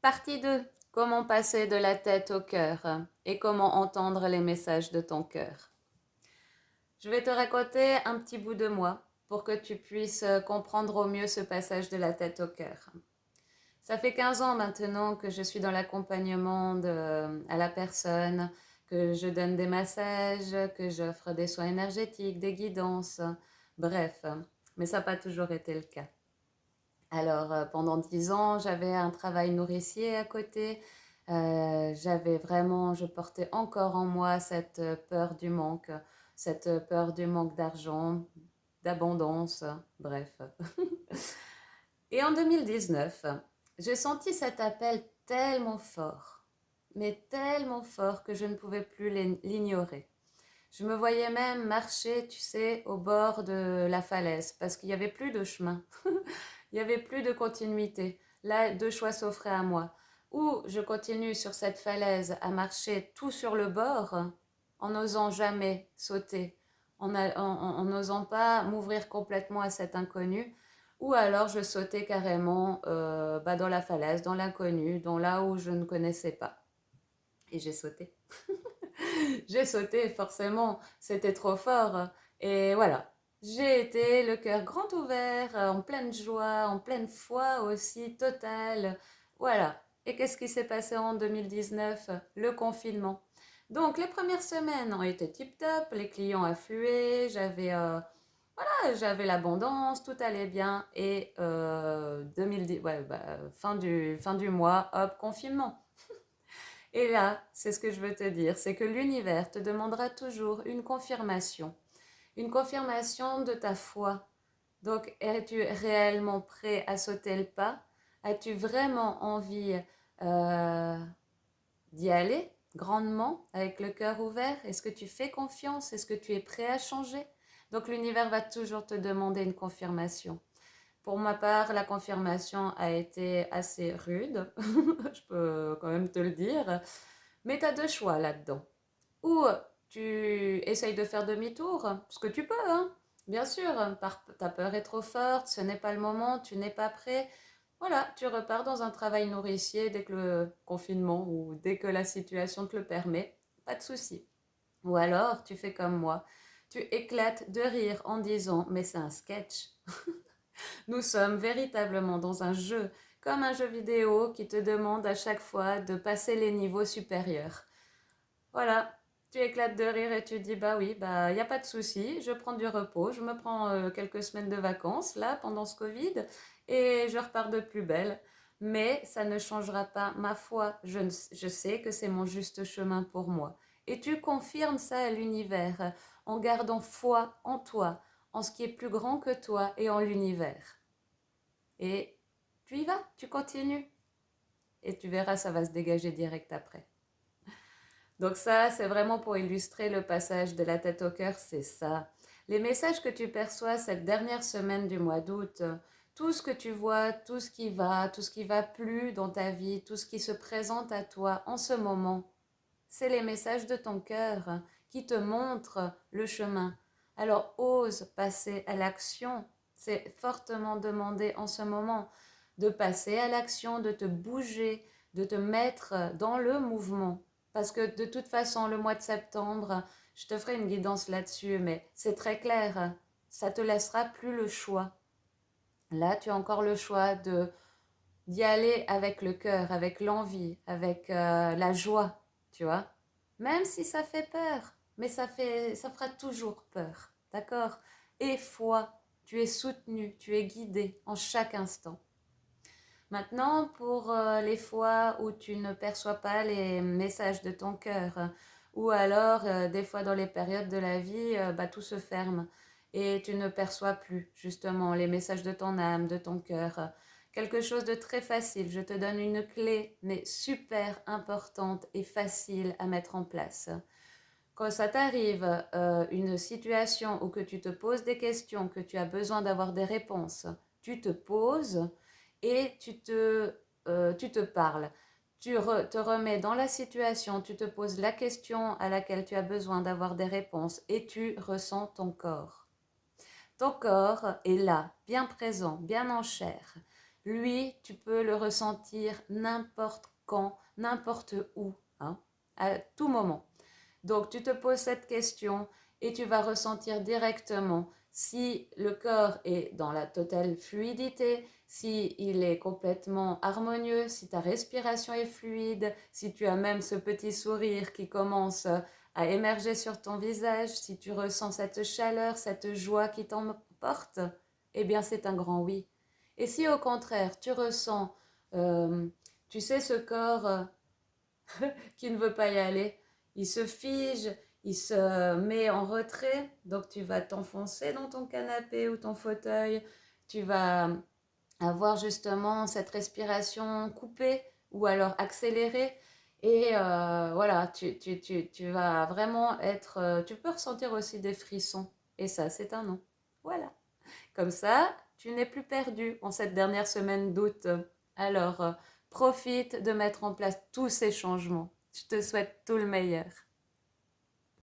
Partie 2. Comment passer de la tête au cœur et comment entendre les messages de ton cœur. Je vais te raconter un petit bout de moi pour que tu puisses comprendre au mieux ce passage de la tête au cœur. Ça fait 15 ans maintenant que je suis dans l'accompagnement à la personne, que je donne des massages, que j'offre des soins énergétiques, des guidances, bref. Mais ça n'a pas toujours été le cas. Alors, pendant 10 ans, j'avais un travail nourricier à côté. J'avais vraiment, je portais encore en moi cette peur du manque, cette peur du manque d'argent, d'abondance, bref. Et en 2019, j'ai senti cet appel tellement fort, mais tellement fort que je ne pouvais plus l'ignorer. Je me voyais même marcher, tu sais, au bord de la falaise, parce qu'il n'y avait plus de chemin. Il n'y avait plus de continuité. Là, deux choix s'offraient à moi. Ou je continue sur cette falaise à marcher tout sur le bord, en n'osant jamais sauter, en n'osant pas m'ouvrir complètement à cet inconnu, ou alors je sautais carrément dans la falaise, dans l'inconnu, dans là où je ne connaissais pas. Et j'ai sauté. J'ai sauté, forcément, c'était trop fort. Et voilà, j'ai été le cœur grand ouvert, en pleine joie, en pleine foi aussi, totale. Voilà. Et qu'est-ce qui s'est passé en 2019? Le confinement. Donc, les premières semaines ont été tip-top, les clients affluaient, j'avais l'abondance, tout allait bien. Et 2010, ouais, fin du mois, hop, confinement. Et là, c'est ce que je veux te dire, c'est que l'univers te demandera toujours une confirmation de ta foi. Donc, es-tu réellement prêt à sauter le pas? As-tu vraiment envie euh, d'y aller grandement, avec le cœur ouvert? Est-ce que tu fais confiance? Est-ce que tu es prêt à changer? Donc, l'univers va toujours te demander une confirmation. Pour ma part, la confirmation a été assez rude, je peux quand même te le dire. Mais tu as deux choix là-dedans. Ou tu essayes de faire demi-tour, ce que tu peux, hein. Bien sûr, ta peur est trop forte, ce n'est pas le moment, tu n'es pas prêt. Voilà, tu repars dans un travail nourricier dès que le confinement ou dès que la situation te le permet. Pas de souci. Ou alors, tu fais comme moi. Tu éclates de rire en disant, mais c'est un sketch. Nous sommes véritablement dans un jeu, comme un jeu vidéo qui te demande à chaque fois de passer les niveaux supérieurs. Voilà, tu éclates de rire et tu dis bah oui, bah il n'y a pas de souci, je prends du repos, je me prends quelques semaines de vacances là pendant ce Covid et je repars de plus belle. Mais ça ne changera pas ma foi, je sais que c'est mon juste chemin pour moi. Et tu confirmes ça à l'univers en gardant foi en toi, en ce qui est plus grand que toi et en l'univers. Et tu y vas, tu continues. Et tu verras, ça va se dégager direct après. Donc ça, c'est vraiment pour illustrer le passage de la tête au cœur, c'est ça. Les messages que tu perçois cette dernière semaine du mois d'août, tout ce que tu vois, tout ce qui va plus dans ta vie, tout ce qui se présente à toi en ce moment, c'est les messages de ton cœur qui te montrent le chemin. Alors ose passer à l'action. C'est fortement demandé en ce moment de passer à l'action, de te bouger, de te mettre dans le mouvement. Parce que de toute façon, le mois de septembre, je te ferai une guidance là-dessus, mais c'est très clair, ça te laissera plus le choix. Là, tu as encore le choix de d'y aller avec le cœur, avec l'envie, avec la joie, tu vois. Même si ça fait peur, mais ça fera toujours peur, d'accord? Et foi, tu es soutenu, tu es guidé en chaque instant. Maintenant, pour les fois où tu ne perçois pas les messages de ton cœur, ou alors des fois dans les périodes de la vie, tout se ferme et tu ne perçois plus justement les messages de ton âme, de ton cœur. Quelque chose de très facile, je te donne une clé, mais super importante et facile à mettre en place. Quand ça t'arrive, une situation où que tu te poses des questions, que tu as besoin d'avoir des réponses, tu te poses et tu te parles. Te remets dans la situation, tu te poses la question à laquelle tu as besoin d'avoir des réponses et tu ressens ton corps. Ton corps est là, bien présent, bien en chair. Lui, tu peux le ressentir n'importe quand, n'importe où, hein, à tout moment. Donc, tu te poses cette question et tu vas ressentir directement si le corps est dans la totale fluidité, si il est complètement harmonieux, si ta respiration est fluide, si tu as même ce petit sourire qui commence à émerger sur ton visage, si tu ressens cette chaleur, cette joie qui t'emporte, eh bien c'est un grand oui. Et si au contraire tu ressens, euh, tu sais, ce corps qui ne veut pas y aller, il se fige, il se met en retrait, donc tu vas t'enfoncer dans ton canapé ou ton fauteuil, tu vas avoir justement cette respiration coupée ou alors accélérée. Et voilà, tu vas vraiment être... tu peux ressentir aussi des frissons. Et ça, c'est un non. Voilà. Comme ça, tu n'es plus perdu en cette dernière semaine d'août. Alors, profite de mettre en place tous ces changements. Je te souhaite tout le meilleur.